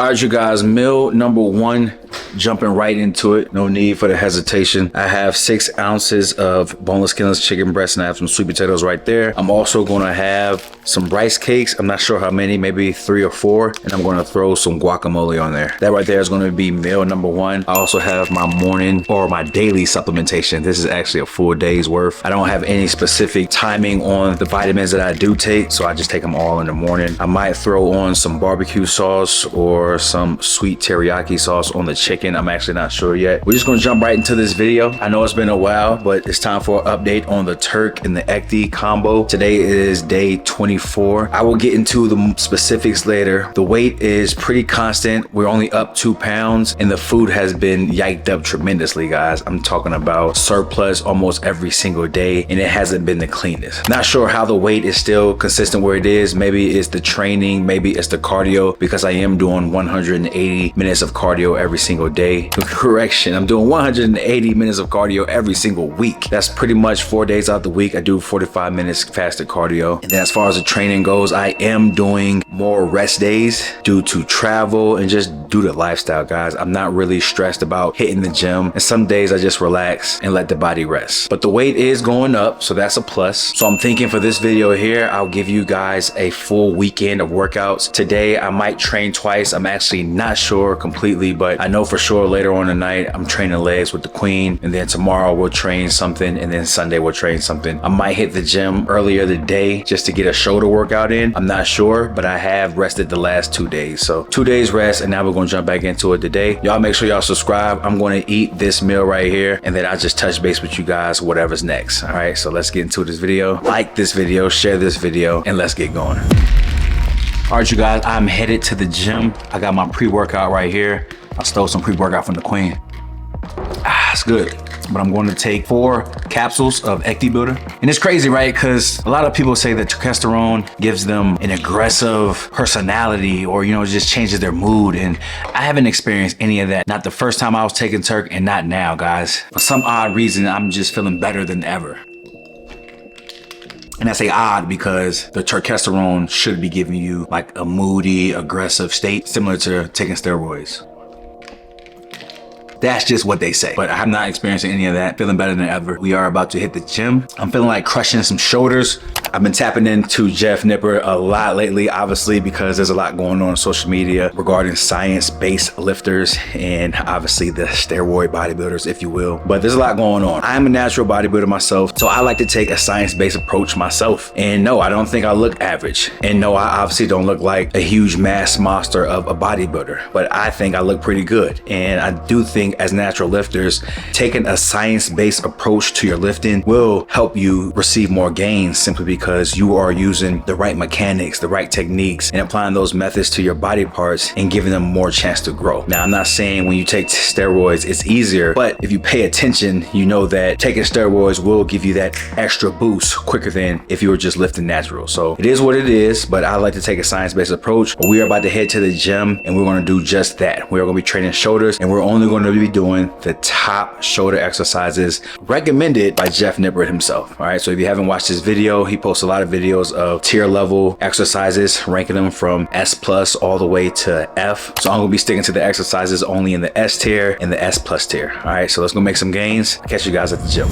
All right, you guys, meal number one, jumping right into it. No need for the hesitation. I have 6 ounces of boneless, skinless chicken breast, and I have some sweet potatoes right there. I'm also gonna have some rice cakes. I'm not sure how many, maybe 3 or 4. And I'm gonna throw some guacamole on there. That right there is gonna be meal number one. I also have my morning or my daily supplementation. This is actually a full day's worth. I don't have any specific timing on the vitamins that I do take, so I just take them all in the morning. I might throw on some barbecue sauce or some sweet teriyaki sauce on the chicken. I'm actually not sure yet. We're just gonna jump right into this video. I know it's been a while, but it's time for an update on the Turk and the Ecdy combo. Today is day 24. I will get into the specifics later. The weight is pretty constant. We're only up 2 pounds, and the food has been yiked up tremendously, guys. I'm talking about surplus almost every single day, and it hasn't been the cleanest. Not sure how the weight is still consistent where it is. Maybe it's the training, maybe it's the cardio, because I am doing 180 minutes of cardio every single day. Correction, I'm doing 180 minutes of cardio every single week. That's pretty much 4 days out the week. I do 45 minutes fasted cardio. And then as far as the training goes, I am doing more rest days due to travel and just due to lifestyle, guys. I'm not really stressed about hitting the gym. And some days I just relax and let the body rest. But the weight is going up, so that's a plus. So I'm thinking for this video here, I'll give you guys a full weekend of workouts. Today, I might train twice. I'm actually not sure completely, but I know for sure later on tonight, I'm training legs with the queen. And then tomorrow we'll train something. And then Sunday we'll train something. I might hit the gym earlier today just to get a shoulder workout in. I'm not sure, but I have rested the last 2 days. So 2 days rest, and now we're gonna jump back into it today. Y'all make sure y'all subscribe. I'm gonna eat this meal right here, and then I'll just touch base with you guys, whatever's next. All right, so let's get into this video. Like this video, share this video, and let's get going. All right, you guys, I'm headed to the gym. I got my pre-workout right here. I stole some pre-workout from the queen. It's good. But I'm going to take 4 capsules of Ecdy Builder. And it's crazy, right? Because a lot of people say that turkesterone gives them an aggressive personality, or, you know, it just changes their mood. And I haven't experienced any of that. Not the first time I was taking Turk, and not now, guys. For some odd reason, I'm just feeling better than ever. And I say odd because the turkesterone should be giving you like a moody, aggressive state, similar to taking steroids. That's just what they say. But I'm not experiencing any of that. Feeling better than ever. We are about to hit the gym. I'm feeling like crushing some shoulders. I've been tapping into Jeff Nippard a lot lately, obviously, because there's a lot going on social media regarding science-based lifters and obviously the steroid bodybuilders, if you will. But there's a lot going on. I'm a natural bodybuilder myself, so I like to take a science-based approach myself. And no, I don't think I look average. And no, I obviously don't look like a huge mass monster of a bodybuilder, but I think I look pretty good. And I do think as natural lifters, taking a science-based approach to your lifting will help you receive more gains, simply because you are using the right mechanics, the right techniques, and applying those methods to your body parts and giving them more chance to grow. Now, I'm not saying when you take steroids, it's easier, but if you pay attention, you know that taking steroids will give you that extra boost quicker than if you were just lifting natural. So it is what it is, but I like to take a science-based approach. We are about to head to the gym, and we're gonna do just that. We're gonna be training shoulders, and we're only gonna be doing the top shoulder exercises recommended by Jeff Nippard himself. All right, so if you haven't watched this video, he posts a lot of videos of tier level exercises, ranking them from S plus all the way to F. So I'm gonna be sticking to the exercises only in the S tier and the S plus tier. All right, so let's go make some gains. I'll catch you guys at the gym.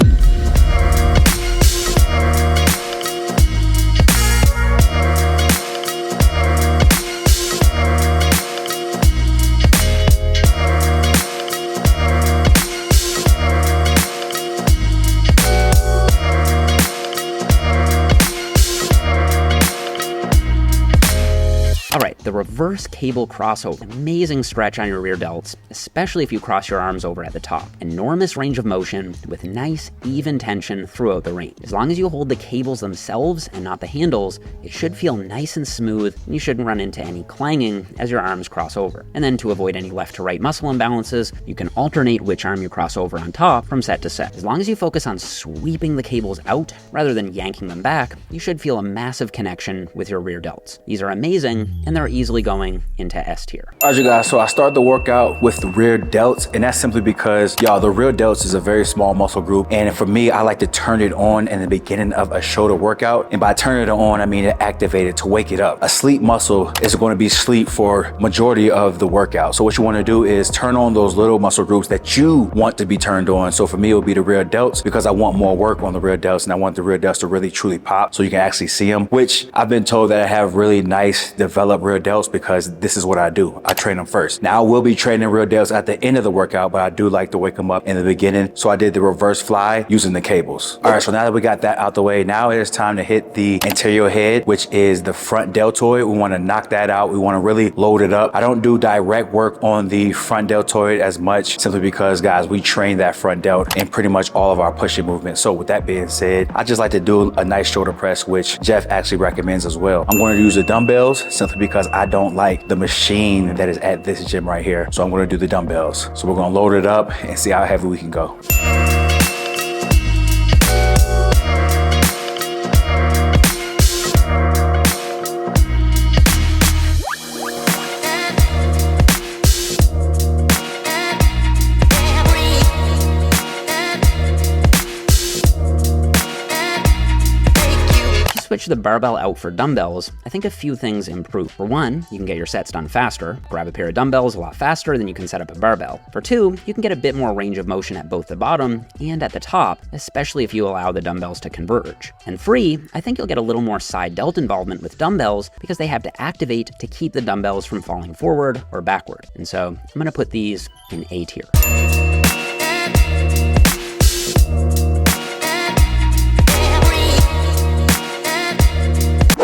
The reverse cable crossover, amazing stretch on your rear delts, especially if you cross your arms over at the top. Enormous range of motion with nice, even tension throughout the range. As long as you hold the cables themselves and not the handles, it should feel nice and smooth, and you shouldn't run into any clanging as your arms cross over. And then to avoid any left to right muscle imbalances, you can alternate which arm you cross over on top from set to set. As long as you focus on sweeping the cables out rather than yanking them back, you should feel a massive connection with your rear delts. These are amazing, and they're easily going into S tier. All right, you guys, so I started the workout with the rear delts, and that's simply because, y'all, the rear delts is a very small muscle group, and for me, I like to turn it on in the beginning of a shoulder workout, and by turning it on, I mean to activate it, to wake it up. A sleep muscle is going to be sleep for majority of the workout, so what you want to do is turn on those little muscle groups that you want to be turned on. So for me, it would be the rear delts, because I want more work on the rear delts, and I want the rear delts to really truly pop so you can actually see them, which I've been told that I have really nice developed rear delts because this is what I do. I train them first. Now I will be training rear delts at the end of the workout, but I do like to wake them up in the beginning. So I did the reverse fly using the cables. All right, so now that we got that out the way, now it is time to hit the anterior head, which is the front deltoid. We want to knock that out. We want to really load it up. I don't do direct work on the front deltoid as much, simply because, guys, we train that front delt in pretty much all of our pushing movements. So with that being said, I just like to do a nice shoulder press, which Jeff actually recommends as well. I'm going to use the dumbbells simply because I don't like the machine that is at this gym right here. So I'm going to do the dumbbells. So we're going to load it up and see how heavy we can go. Switch the barbell out for dumbbells, I think a few things improve. For one, you can get your sets done faster. Grab a pair of dumbbells a lot faster than you can set up a barbell. For two, you can get a bit more range of motion at both the bottom and at the top, especially if you allow the dumbbells to converge. And three, I think you'll get a little more side delt involvement with dumbbells because they have to activate to keep the dumbbells from falling forward or backward. And so I'm gonna put these in A tier.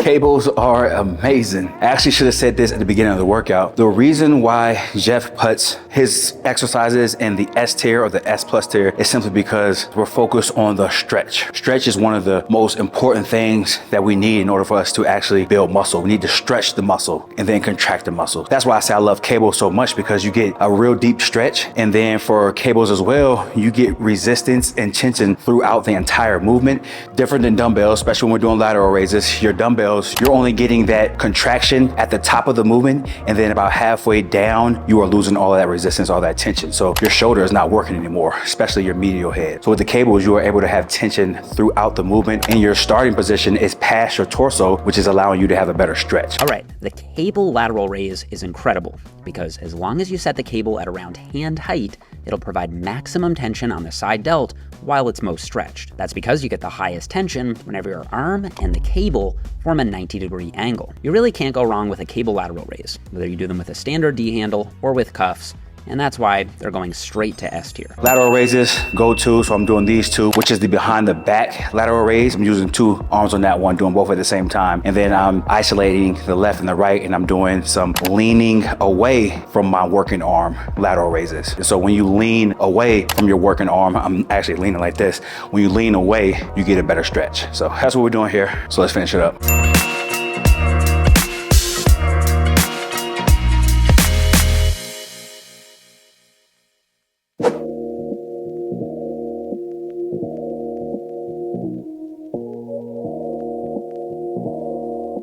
Cables are amazing. I actually should have said this at the beginning of the workout. The reason why Jeff puts his exercises in the S tier or the S plus tier is simply because we're focused on the stretch. Stretch is one of the most important things that we need in order for us to actually build muscle. We need to stretch the muscle and then contract the muscle. That's why I say I love cables so much, because you get a real deep stretch, and then for cables as well, you get resistance and tension throughout the entire movement. Different than dumbbells, especially when we're doing lateral raises. Your dumbbells, you're only getting that contraction at the top of the movement, and then about halfway down, you are losing all of that resistance, all that tension. So your shoulder is not working anymore, especially your medial head. So with the cables, you are able to have tension throughout the movement, and your starting position is past your torso, which is allowing you to have a better stretch. All right, the cable lateral raise is incredible because as long as you set the cable at around hand height, it'll provide maximum tension on the side delt while it's most stretched. That's because you get the highest tension whenever your arm and the cable form a 90-degree angle. You really can't go wrong with a cable lateral raise, whether you do them with a standard D handle or with cuffs, and that's why they're going straight to S tier. Lateral raises, go to, so I'm doing these two, which is the behind the back lateral raise. I'm using two arms on that one, doing both at the same time. And then I'm isolating the left and the right, and I'm doing some leaning away from my working arm lateral raises. And so when you lean away from your working arm, I'm actually leaning like this. When you lean away, you get a better stretch. So that's what we're doing here. So let's finish it up.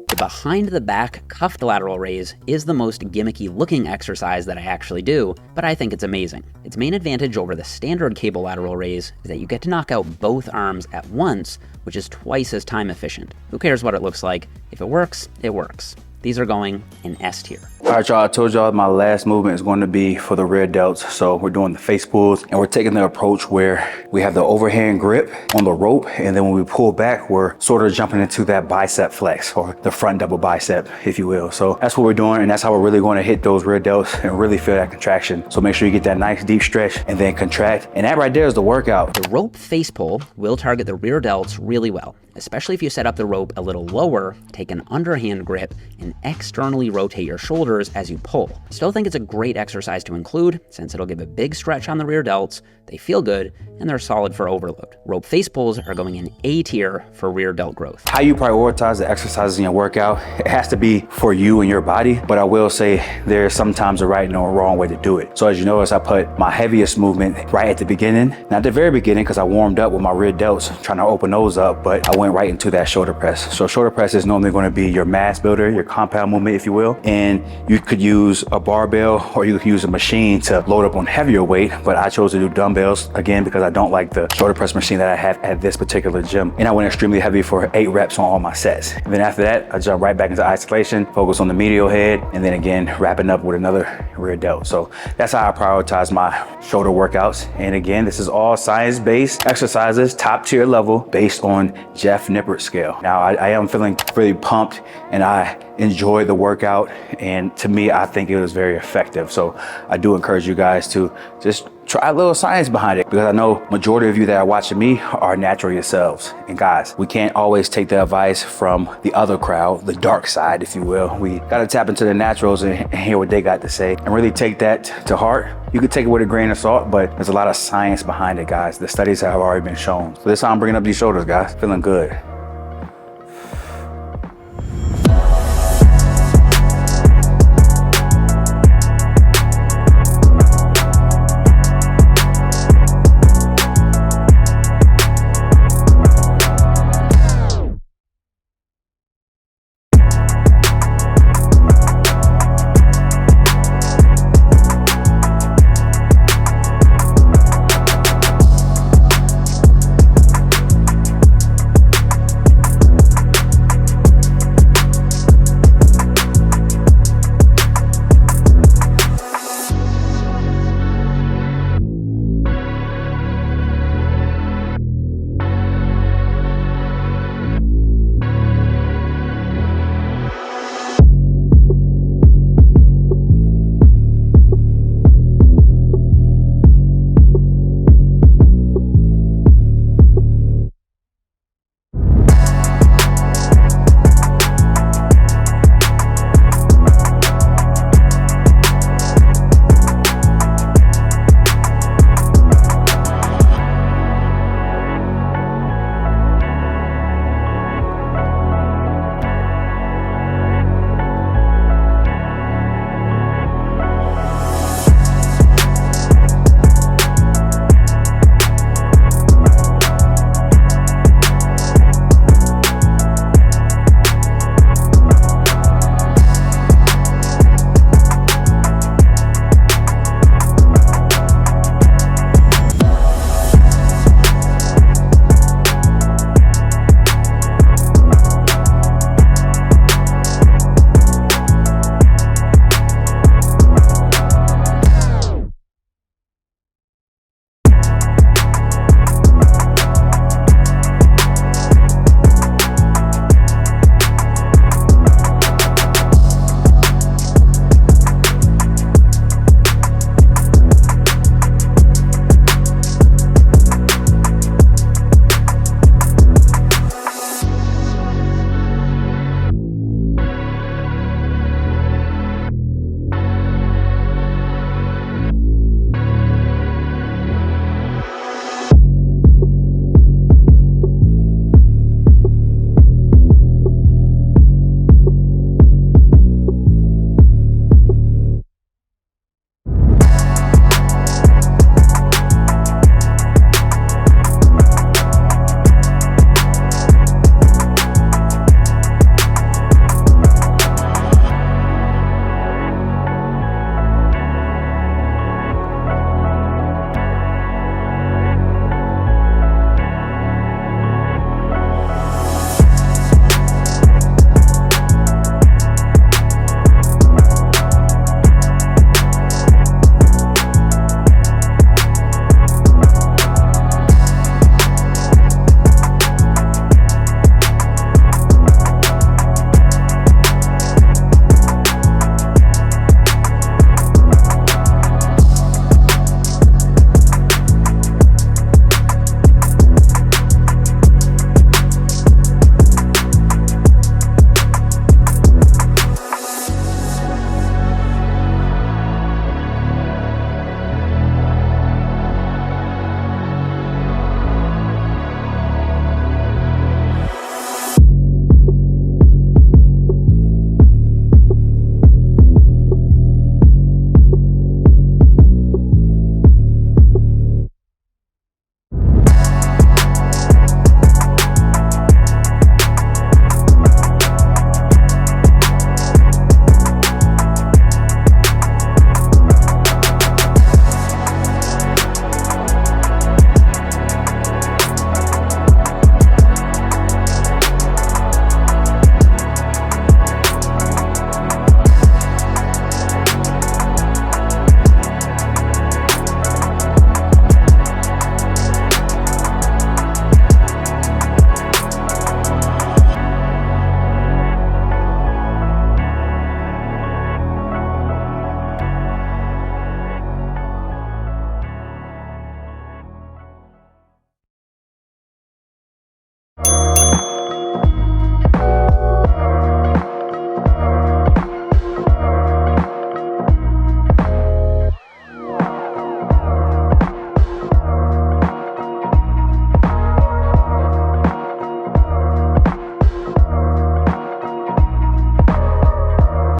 The behind the back cuffed lateral raise is the most gimmicky looking exercise that I actually do, but I think it's amazing. Its main advantage over the standard cable lateral raise is that you get to knock out both arms at once, which is twice as time efficient. Who cares what it looks like? If it works, it works. These are going in S tier. All right, y'all, I told y'all my last movement is going to be for the rear delts. So we're doing the face pulls, and we're taking the approach where we have the overhand grip on the rope, and then when we pull back, we're sort of jumping into that bicep flex, or the front double bicep, if you will. So that's what we're doing, and that's how we're really going to hit those rear delts and really feel that contraction. So make sure you get that nice deep stretch and then contract, and that right there is the workout. The rope face pull will target the rear delts really well, especially if you set up the rope a little lower, take an underhand grip, and externally rotate your shoulders as you pull. Still think it's a great exercise to include since it'll give a big stretch on the rear delts, they feel good, and they're solid for overload. Rope face pulls are going in A tier for rear delt growth. How you prioritize the exercises in your workout, it has to be for you and your body, but I will say there's sometimes a right and a wrong way to do it. So as you notice, I put my heaviest movement right at the beginning, not the very beginning, because I warmed up with my rear delts, trying to open those up, but I went went right into that shoulder press. So shoulder press is normally going to be your mass builder, your compound movement, if you will. And you could use a barbell or you could use a machine to load up on heavier weight, but I chose to do dumbbells again because I don't like the shoulder press machine that I have at this particular gym. And I went extremely heavy for 8 reps on all my sets. And then after that, I jump right back into isolation, focus on the medial head, and then again, wrapping up with another rear delt. So that's how I prioritize my shoulder workouts. And again, this is all science-based exercises, top tier level, based on Jeff Nippard scale. Now, I am feeling really pumped and I enjoyed the workout. And to me, I think it was very effective. So I do encourage you guys to just try a little science behind it, because I know majority of you that are watching me are natural yourselves. And guys, we can't always take the advice from the other crowd, the dark side, if you will. We gotta tap into the naturals and hear what they got to say and really take that to heart. You could take it with a grain of salt, but there's a lot of science behind it, guys. The studies have already been shown. So this is how I'm bringing up these shoulders, guys. Feeling good.